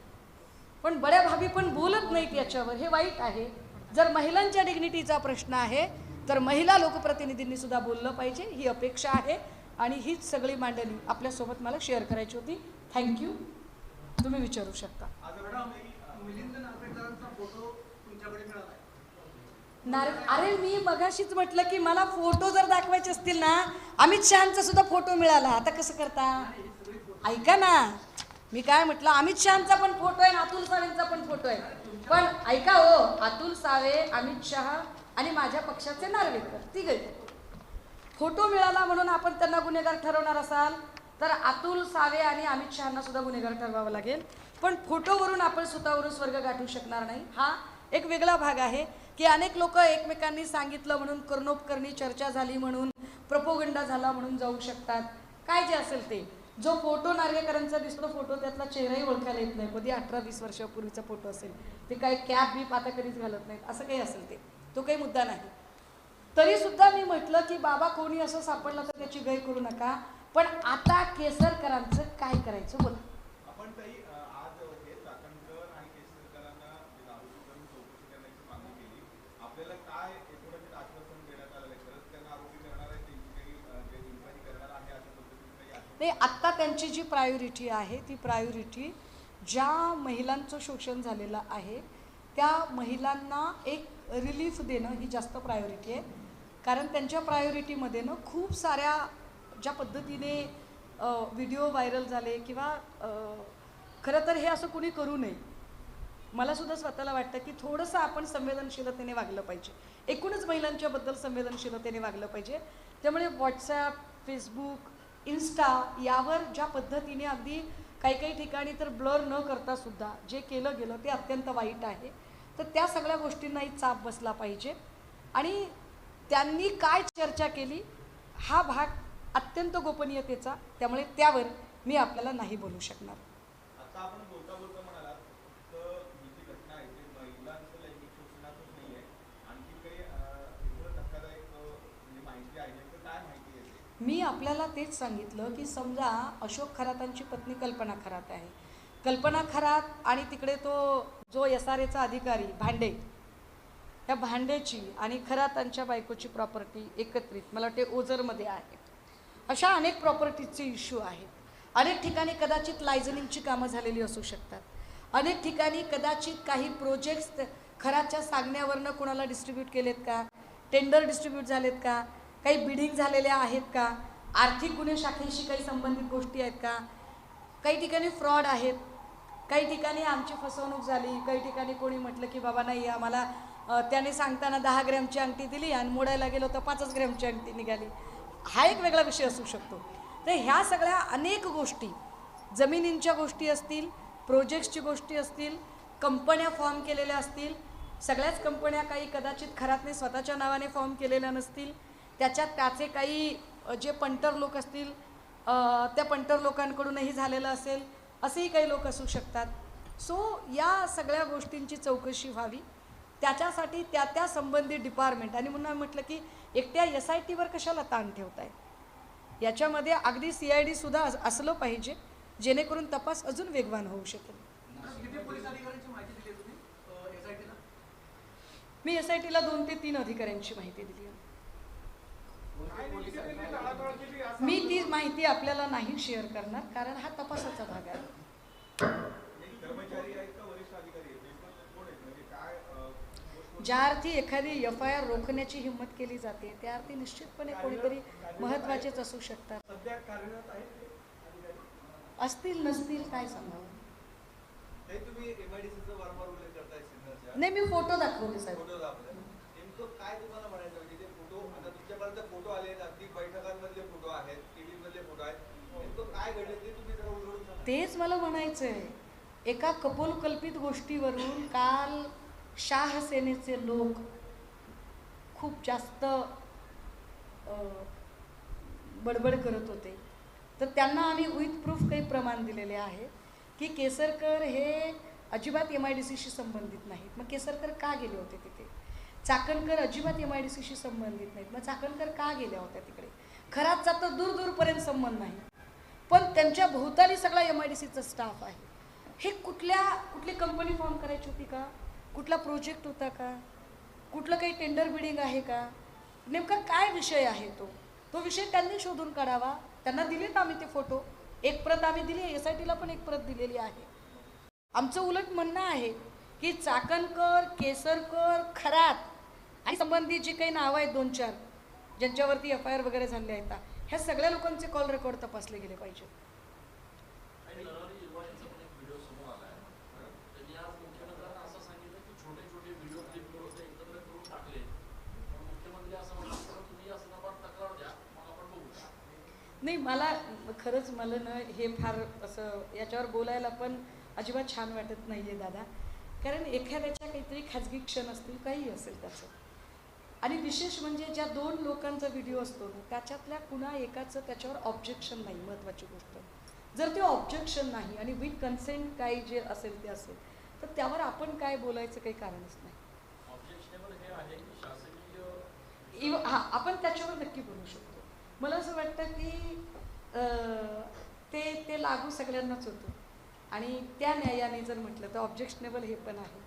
पण बड्या भाभी पण बोलत नाहीत याच्यावर. हे वाईट आहे. जर महिलांच्या डिग्निटीचा प्रश्न आहे तर महिला लोकप्रतिनिधींनी सुद्धा बोललं पाहिजे, ही अपेक्षा आहे. आणि हीच सगळी मांडणी आपल्यासोबत मला शेअर करायची होती. थँक्यू. तुम्ही विचारू शकता. अरे मी मगाशीच म्हटलं की मला फोटो जर दाखवायचे असतील ना, अमित शहांचा सुद्धा फोटो मिळाला. आता कसं करता? ऐका ना, मी काय म्हटलं, अमित शहांचा पण फोटो आहे, अतुल सावेंचा पण फोटो आहे. पण ऐका हो, अतुल सावे, अमित शहा आणि माझ्या पक्षाचे नार्वेकर तिघे फोटो मिळाला म्हणून आपण त्यांना गुन्हेगार ठरवणार असाल तर अतुल सावे आणि अमित शहांना सुद्धा गुन्हेगार ठरवावं लागेल. पण फोटोवरून आपण स्वतःवरून स्वर्ग गाठू शकणार नाही. हा एक वेगळा भाग आहे की अनेक लोक एकमेकांनी सांगितलं म्हणून कर्णोपकर्णी चर्चा झाली म्हणून प्रोपोगंडा झाला म्हणून जाऊ शकतात. काय जे असेल ते, जो फोटो नार्वेकरांचा दिसतो फोटो त्यातला चेहराही ओळखायला येत नाही. कधी 18-20 वर्षापूर्वीचा फोटो असेल, ते काही कॅप बीप आता कधीच घालत नाहीत, असं काही असेल ते, तो काही मुद्दा नाही. तरी सुद्धा मी म्हटलं की बाबा कोणी असं सापडलं तर त्याची गय करू नका. पण आता केसरकरांचं काय करायचं बोला. आपण ताई आज हे चाकणकर आणि केसरकरांना दारूची करून चौकशी करण्याची मागणी केली. आपल्याला काय एकूणच आश्वासन देण्यात आलं आहे? खरंच त्यांना आरोपी करणार आहे, त्यांची काही इन्क्वायरी करणार आहे अशा पद्धतीने काही आहे? नाही, आत्ता त्यांची जी प्रायोरिटी आहे ती प्रायोरिटी ज्या महिलांचं शोषण झालेलं आहे त्या महिलांना एक रिलीफ देणं ही जास्त प्रायोरिटी आहे. कारण त्यांच्या प्रायोरिटीमध्ये ना खूप साऱ्या ज्या पद्धतीने व्हिडिओ व्हायरल झाले किंवा खरं तर हे असं कुणी करू नये. मला सुद्धा स्वतःला वाटतं की थोडंसं आपण संवेदनशीलतेने वागलं पाहिजे. एकूणच महिलांच्याबद्दल संवेदनशीलतेने वागलं पाहिजे. त्यामुळे व्हॉट्सॲप, फेसबुक, इन्स्टा यावर ज्या पद्धतीने अगदी काही काही ठिकाणी तर ब्लर न करता सुद्धा जे केलं गेलं ते अत्यंत वाईट आहे. तर त्या सगळ्या गोष्टींनाही चाप बसला पाहिजे. आणि त्यांनी काय चर्चा केली हा भाग अत्यंत गोपनीयतेचा, त्यामुळे त्यावर मी आपल्याला नाही बोलू शकणार. आता आपण बोलता बोलता म्हणालात तर ही जी घटना आहे ती महिलांचं लैंगिक शोषणातच नाही आहे, आणखी काही थोडं धक्कादायक म्हणजे माहिती आहे तर काय माहिती आहे? मी आपल्याला तेच सांगितलं की समजा अशोक खरातांची पत्नी कल्पना खरात आहे. कल्पना खरात आणि तिकडे तो जो SRAचा अधिकारी भांडे, त्या भांडेची आणि खरातांच्या बायकोची प्रॉपर्टी एकत्रित मला वाटते ओझरमध्ये आहे. अशा अनेक प्रॉपर्टीजचे इश्यू आहेत. अनेक ठिकाणी कदाचित लायझनिंगची कामं झालेली असू शकतात. अनेक ठिकाणी कदाचित काही प्रोजेक्ट्स खराच्या सांगण्यावरनं कोणाला डिस्ट्रीब्यूट केलेत का, टेंडर डिस्ट्रीब्यूट झालेत का, काही बिडिंग झालेल्या आहेत का, आर्थिक गुन्हे शाखेशी काही संबंधित गोष्टी आहेत का, काही ठिकाणी फ्रॉड आहेत, काही ठिकाणी आमची फसवणूक झाली, काही ठिकाणी कोणी म्हटलं की बाबा नाही आम्हाला त्याने सांगताना 10 ग्रॅमची अंगठी दिली आणि मोडायला गेलो तर 5 ग्रॅमची अंगठी निघाली. हा एक वेगळा विषय असू शकतो. तर ह्या सगळ्या अनेक गोष्टी, जमिनींच्या गोष्टी असतील, प्रोजेक्ट्सची गोष्टी असतील, कंपन्या फॉर्म केलेल्या असतील, सगळ्याच कंपन्या काही कदाचित खरातने स्वतःच्या नावाने फॉर्म केलेल्या नसतील, त्याच्यात त्याचे काही जे पंटर लोक असतील त्या पंटर लोकांकडूनही झालेलं असेल, असेही काही लोक असू शकतात. सो या सगळ्या गोष्टींची चौकशी व्हावी. त्याच्यासाठी त्या संबंधित डिपार्टमेंट, आणि म्हणून आम्ही म्हटलं की एकट्या SITवर कशाला ताण ठेवताय, याच्यामध्ये अगदी CID सुद्धा असलं पाहिजे जेणेकरून तपास अजून वेगवान होऊ शकेल. मी SITला 2 ते 3 अधिकाऱ्यांची माहिती दिली आहे. काय नेमकी त्यांनी टाळाटाळ केली असं मी ती माहिती आपल्याला नाही शेअर करणार, कारण हा तपासाचा भाग आहे. एक कर्मचारी आहेत का वरिष्ठ अधिकारी आहेत नेमकं कोण आहेत म्हणजे काय ज्या अर्थी एखादी FIR रोखण्याची हिंमत केली जाते त्या अर्थी निश्चितपणे कोणीतरी महत्त्वाचेच असू शकतात. सध्या कार्यरत आहेत ते अधिकारी असतील नसतील काय सांगावं. ते तुम्ही MIDCचा वारंवार उल्लेख करताय सिन्नरच्या नाही, मी फोटो दाखवले साहेब. फोटो दाखवले. नेमकं काय तुम्हाला म्हणायचं म्हणजे ते फोटो आता तुमच्यापर्यंत फोटो आले आहेत, अगदी बैठकांमधले फोटो आहेत, टीव्ही मधले फोटो आहेत, नेमकं काय घडलं ते तुम्ही जरा उलगडून सांगा. तेच मला म्हणायचंय. एका कपोलकल्पित गोष्टीवरून काल शाह सेनेचे लोक खूप जास्त बडबड करत होते. तर त्यांना आम्ही विथ प्रूफ काही प्रमाण दिलेले आहे की केसरकर हे अजिबात MIDCशी संबंधित नाहीत. मग केसरकर का गेले होते तिथे? चाकणकर अजिबात MIDCशी संबंधित नाहीत. मग चाकणकर का गेल्या होत्या तिकडे? खरातचा तर दूर दूरपर्यंत संबंध नाही, पण त्यांच्या भोवताली सगळा MIDCचा स्टाफ आहे. हे कुठली कंपनी फॉर्म करायची होती का? कुठला प्रोजेक्ट होता का? कुठलं काही टेंडर बिडिंग आहे का? नेमका काय विषय आहे तो विषय त्यांनी शोधून काढावा. त्यांना दिलेत आम्ही ते फोटो. एक प्रत आम्ही दिली आहे, SITला पण एक प्रत दिलेली आहे. आमचं उलट म्हणणं आहे की चाकणकर, केसरकर, खरात आणि संबंधित जी काही नावं आहेत 2-4 ज्यांच्यावरती FIR वगैरे झाले आहेत, ह्या सगळ्या लोकांचे कॉल रेकॉर्ड तपासले गेले पाहिजे. आणि नरहरी युवा यांचा पण एक व्हिडिओ समोर आलाय. त्यांनी आज मुख्यमंत्र्यांना असं सांगितलं की छोटे छोटे व्हिडिओ क्लिप करून ते एकत्र करून टाकले. पण मुख्यमंत्री असं म्हणतात तुम्ही या संदर्भात तक्रार द्या, मग आपण बघू. नाही, मला खरंच ना हे फार असं याच्यावर बोलायला पण अजिबात छान वाटत नाही आहे दादा. कारण एखाद्याच्या काहीतरी खाजगी क्षण असतील, काही असेल त्याचं. आणि विशेष म्हणजे ज्या 2 लोकांचा व्हिडिओ असतो ना त्याच्यातल्या कुणा एकाचं त्याच्यावर ऑब्जेक्शन नाही. महत्त्वाची गोष्ट, जर ते ऑब्जेक्शन नाही आणि विथ कन्सेंट काही जे असेल ते असेल तर त्यावर आपण काय बोलायचं काही कारणच नाही. ऑब्जेक्शनेबल हे आहे की शासकीय हां, आपण त्याच्यावर नक्की बोलू शकतो. मला असं वाटतं की ते लागू सगळ्यांनाच होतं. आणि त्या न्यायाने जर म्हटलं तर ऑब्जेक्शनेबल हे पण आहे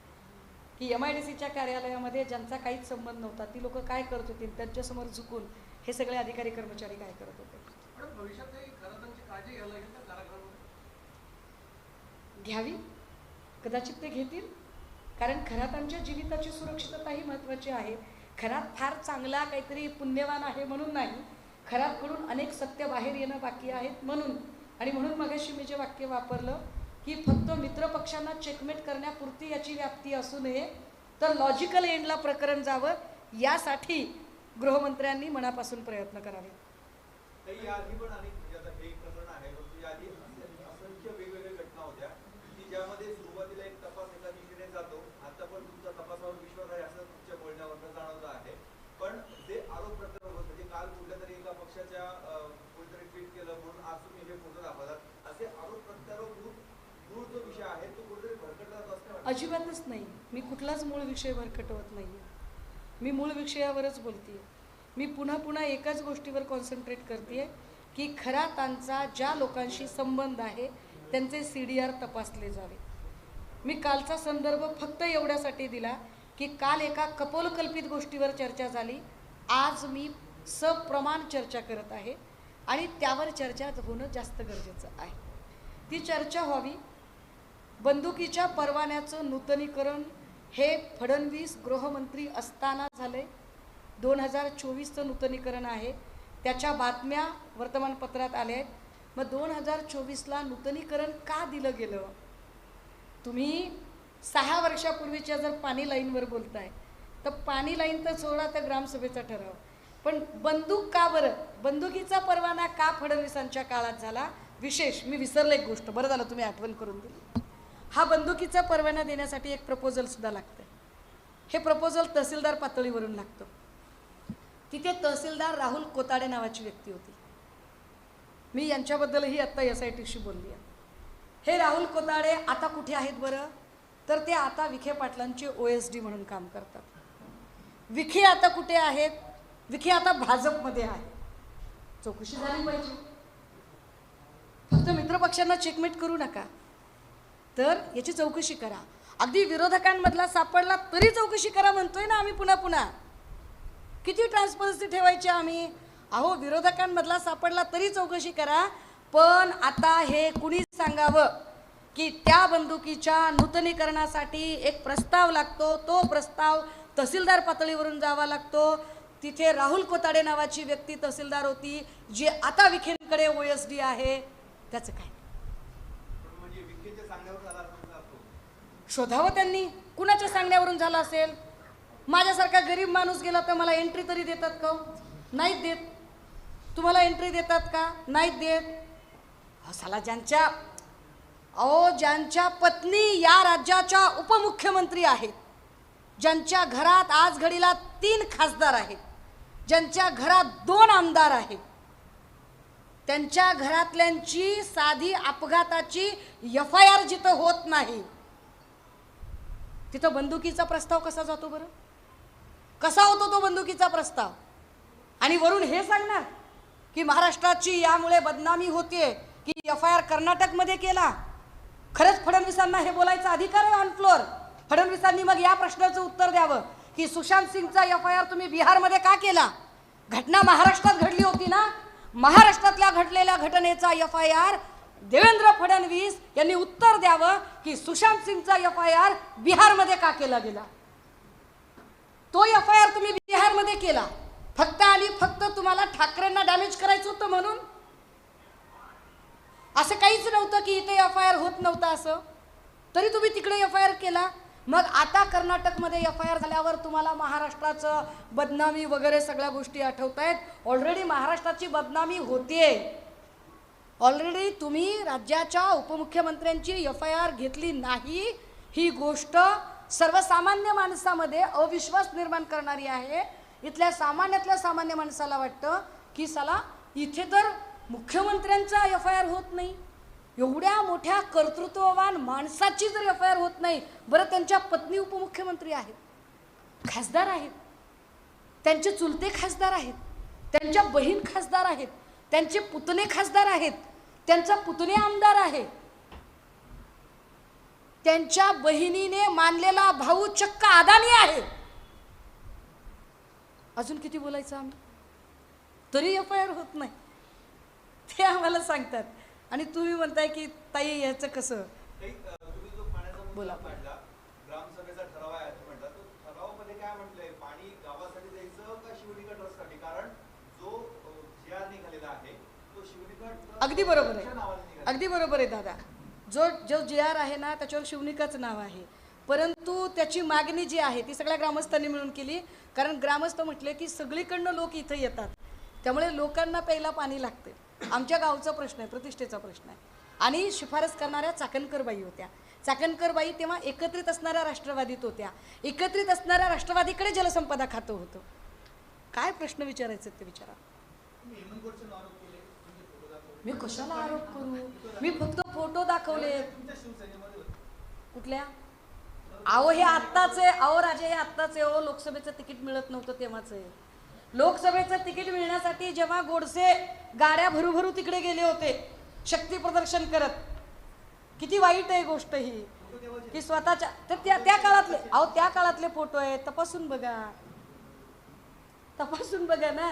की MIDCच्या कार्यालयामध्ये ज्यांचा काहीच संबंध नव्हता ती लोक काय करत होती, त्यांच्यासमोर झुकून हे सगळे अधिकारी कर्मचारी काय करत होते. पण भविष्यात खरंच काळजी घ्यायला लागेल त्या कार्यक्रमामध्ये घ्यावी, कदाचित ते घेतील. कारण खरातांच्या जीविताची सुरक्षितता ही महत्त्वाची आहे. खरात फार चांगला काहीतरी पुण्यवान आहे म्हणून नाही, खरातकडून अनेक सत्य बाहेर येणं बाकी आहेत म्हणून. आणि म्हणून मगाशी मी जे वाक्य वापरलं की फक्त मित्रपक्षांना चेकमेट करण्यापुरती याची व्याप्ती असू नये, तर लॉजिकल एंडला प्रकरण जावं यासाठी गृहमंत्र्यांनी मनापासून प्रयत्न करावे. काही याआधी पण अनेक म्हणजे आता हे एक प्रकरण आहे, परंतु याआधी असंख्य वेगवेगळ्या घटना होत्या की ज्यामध्ये सुरुवातीला एक तपास एका दिशेने जातो. आता पण तुमचा तपासावर विश्वास आहे असं तुमच्या बोलण्यावरनं जाणवतं आहे. पण जे आरोप प्रत्यारोप होते म्हणजे काल कुठल्या तरी एका पक्षाच्या कोणीतरी ट्विट केलं म्हणून आज तुम्ही हे फोटो दाखवतात, असे आरोप प्रत्यारोप मूळ जो विषय आहे तो कुठेतरी भरकटला असं अजिबातच नाही. मी कुठलाच मूळ विषय भरकटवत नाही आहे. मी मूळ विषयावरच बोलते. मी पुन्हा एकाच गोष्टीवर कॉन्सन्ट्रेट करते की खरातांचा ज्या लोकांशी संबंध आहे त्यांचे CDR तपासले जावे. मी कालचा संदर्भ फक्त एवढ्यासाठी दिला की काल एका कपोलकल्पित गोष्टीवर चर्चा झाली. आज मी सप्रमाण चर्चा करत आहे आणि त्यावर चर्चा होणं जास्त गरजेचं आहे. ती चर्चा व्हावी. बंदुकीच्या परवान्याचं नूतनीकरण हे फडणवीस गृहमंत्री असताना झाले. 2024चं नूतनीकरण आहे. त्याच्या बातम्या वर्तमानपत्रात आल्या आहेत. मग 2024ला नूतनीकरण का दिलं गेलं? तुम्ही 6 वर्षापूर्वीच्या जर पाणी लाईनवर बोलताय तर पाणी लाईन तर सोडा, तर ग्रामसभेचा ठराव. पण बंदूक का बरं? बंदुकीचा परवाना का फडणवीसांच्या काळात झाला? विशेष मी विसरले एक गोष्ट, बरं झालं तुम्ही आठवण करून दिली. हा बंदुकीचा परवाना देण्यासाठी एक प्रपोजलसुद्धा लागतं. हे प्रपोजल तहसीलदार पातळीवरून लागतं. तिथे तहसीलदार राहुल कोताडे नावाची व्यक्ती होती. मी यांच्याबद्दलही आत्ता SITशी बोलली आहे. हे राहुल कोताडे आता कुठे आहेत बरं? तर ते आता विखे पाटलांचे OSD म्हणून काम करतात. विखे आता कुठे आहेत? विखे आता भाजपमध्ये आहे. चौकशी झाली पाहिजे. फक्त मित्रपक्षांना चेकमेट करू नका, तर याची चौकशी करा. अगदी विरोधकांमधला सापडला तरी चौकशी करा म्हणतोय ना आम्ही पुन्हा. किती ट्रान्सपरन्सी ठेवायची आम्ही? अहो विरोधकांमधला सापडला तरी चौकशी करा, पण आता हे कुणी सांगावं की त्या बंदुकीच्या नूतनीकरणासाठी एक प्रस्ताव लागतो, तो प्रस्ताव तहसीलदार पातळीवरून जावा लागतो. तिथे राहुल कोताडे नावाची व्यक्ती तहसीलदार होती, जी आता विखेंकडे OSD आहे. त्याचं काय म्हणजे विखेच्या सांगण्यावर झाला असेल तो. शोधावं त्यांनी, कुणाच्या सांगण्यावरून झालं असेल. माझ्यासारखा गरीब माणूस गेला तर मला एंट्री तरी देतात का? नाहीत देत. तुम्हाला एंट्री देतात का? नाहीत देत. साला ज्यांच्या पत्नी या राज्याच्या उपमुख्यमंत्री आहेत, ज्यांच्या घरात आज घडीला 3 खासदार आहेत, ज्यांच्या घरात 2 आमदार आहेत, त्यांच्या घरातल्यांची साधी अपघाताची FIR जिथं होत नाही तिथं बंदुकीचा प्रस्ताव कसा जातो बरं? कसा होतो तो बंदुकीचा प्रस्ताव? आणि वरून हे सांगणार की महाराष्ट्राची यामुळे बदनामी होते की FIR कर्नाटकमध्ये केला. खरंच फडणवीसांना हे बोलायचा अधिकार आहे ऑन फ्लोअर. फडणवीसांनी मग या प्रश्नाचं उत्तर द्यावं की सुशांत सिंगचा FIR तुम्ही बिहारमध्ये का केला? घटना महाराष्ट्रात घडली होती ना. महाराष्ट्रातल्या घडलेल्या घटनेचा FIR देवेंद्र फडणवीस यांनी उत्तर द्यावं की सुशांत सिंगचा FIR बिहारमध्ये का केला गेला. तो FIR तुम्ही बिहारमध्ये केला फक्त तुम्हाला ठाकरेंना डॅमेज करायचं होतं म्हणून. असं काहीच नव्हतं की इथे FIR होत नव्हता असं, तरी तुम्ही तिकडे FIR केला. मग आता कर्नाटकमध्ये FIR झाल्यावर तुम्हाला महाराष्ट्राचं बदनामी वगैरे सगळ्या गोष्टी आठवत आहेत. ऑलरेडी महाराष्ट्राची बदनामी होतीये. ऑलरेडी तुम्ही राज्याच्या उपमुख्यमंत्र्यांची FIR घेतली नाही, ही गोष्ट सर्वसामान्य माणसामध्ये अविश्वास निर्माण करणारी आहे. इथल्या सामान्यातल्या सामान्य माणसाला वाटतं की साला इथे तर मुख्यमंत्र्यांचा FIR होत नाही, एवढ्या मोठ्या कर्तृत्ववान माणसाची जर FIR होत नाही, बरं त्यांच्या पत्नी उपमुख्यमंत्री आहेत, खासदार आहेत, त्यांचे चुलते खासदार आहेत, त्यांच्या बहीण खासदार आहेत, त्यांचे पुतणे खासदार आहेत, त्यांचा पुतणे आमदार आहे, त्यांच्या बहिणीने मानलेला भाऊ चक्क अदानी आहे. अजून किती बोलायचं आम्ही? तरी FIR होत नाही, ते आम्हाला सांगतात. आणि तुम्ही म्हणताय की ताई याचं कसं? तुम्ही जो पाण्याचा बोला. मुद्दा मांडला, ग्रामसभेचा ठराव आहे असं म्हटलं, तो ठरावामध्ये काय म्हटलंय? पाणी गावासाठी द्यायचं का शिवनिका ट्रस्टसाठी? कारण जो GR निघालेला आहे तो शिवनिका ट्रस्ट अगदी बरोबर आहे, नावाने निघाला. अगदी बरोबर आहे दादा. जो GR आहे ना त्याच्यावर शिवनिकाचं नाव आहे, परंतु त्याची मागणी जी आहे ती सगळ्या ग्रामस्थांनी मिळून केली. कारण ग्रामस्थ म्हटले की सगळीकडनं लोक इथं येतात, त्यामुळे लोकांना प्यायला पाणी लागते. आमच्या गावचा प्रश्न आहे, प्रतिष्ठेचा प्रश्न आहे. आणि शिफारस करणाऱ्या चाकणकरबाई होत्या. चाकणकरबाई तेव्हा एकत्रित असणाऱ्या राष्ट्रवादीत होत्या. एकत्रित असणाऱ्या राष्ट्रवादीकडे जलसंपदा खातं होतं. काय प्रश्न विचारायचे ते विचारा. मी कशाला आरोप करू? मी फक्त फोटो दाखवले. कुठल्या? अहो हे आत्ताचे, अहो राजे हे आत्ताचे. हो लोकसभेचं तिकीट मिळत नव्हतं तेव्हाच आहे. लोकसभेचं तिकीट मिळण्यासाठी जेव्हा गोडसे गाड्या भरूभरू तिकडे गेले होते शक्ती प्रदर्शन करत, किती वाईट आहे गोष्ट ही की स्वतःच्या त्या काळातले, अहो त्या काळातले फोटो आहेत, तपासून बघा, तपासून बघा ना.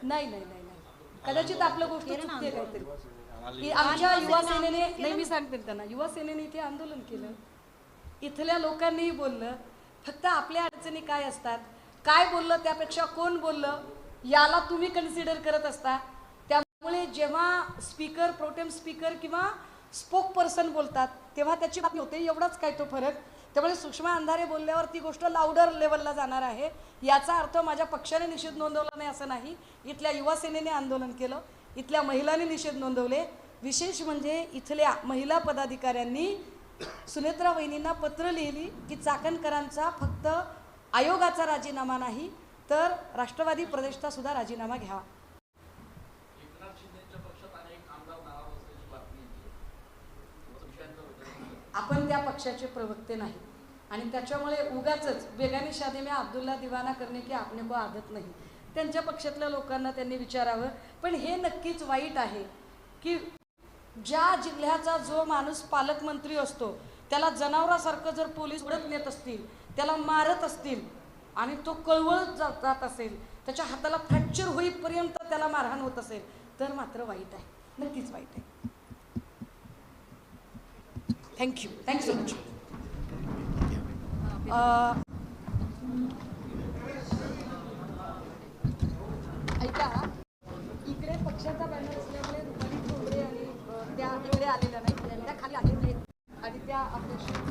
नाही नाही नाही नाही, कदाचित आपलं गोष्ट चुकते काहीतरी. की आमच्या युवा सेनेने, नाही मी सांगते त्यांना, युवा सेनेने इथे आंदोलन केलं, इथल्या लोकांनीही बोललं. फक्त आपल्या अडचणी काय असतात, काय बोललं त्यापेक्षा कोण बोललं याला तुम्ही कन्सिडर करत असता. त्यामुळे जेव्हा स्पीकर, प्रोटेम स्पीकर किंवा स्पोक पर्सन बोलतात तेव्हा त्याची बातमी होते, एवढाच काय तो फरक. त्यामुळे सुषमा अंधारे बोलल्यावर ती गोष्ट लाऊडर लेवलला जाणार आहे. याचा अर्थ माझ्या पक्षाने निषेध नोंदवला नाही असं नाही. इथल्या युवा सेनेने आंदोलन केलं, इथल्या महिलांनी निषेध नोंदवले. विशेष म्हणजे इथल्या महिला पदाधिकाऱ्यांनी सुनेत्रा वहिनींना पत्र लिहिली की चाकणकरांचा फक्त आयोगाचा राजीनामा नाही तर राष्ट्रवादी प्रदेशचा सुद्धा राजीनामा घ्यावा. एकनाथ शिंदेच्या पक्षात अनेक आमदार नाराज असल्याची बातमी येते. आपण त्या पक्षाचे प्रवक्ते नाही आणि त्याच्यामुळे उगाचच बेगानी शादी में अब्दुल्ला दिवाना करने की आपने को आदत नाही. त्यांच्या पक्षातल्या लोकांना त्यांनी विचारावं. पण हे नक्कीच वाईट आहे की ज्या जिल्ह्याचा जो माणूस पालकमंत्री असतो त्याला जनावरासारखं जर पोलीस उडत नेत असतील, त्याला मारत असतील आणि तो कळवळत जात असेल, त्याच्या हाताला फ्रॅक्चर होईपर्यंत त्याला मारहाण होत असेल, तर मात्र वाईट आहे, नक्कीच वाईट आहे. Thank you so much. ऐका, इकडे पक्षाचा बॅनर असल्यामुळे रुपाली ठोंबरे आणि त्या इकडे आलेल्या नाही, त्या खाली आलेल्या आहेत आणि त्या आपल्याशी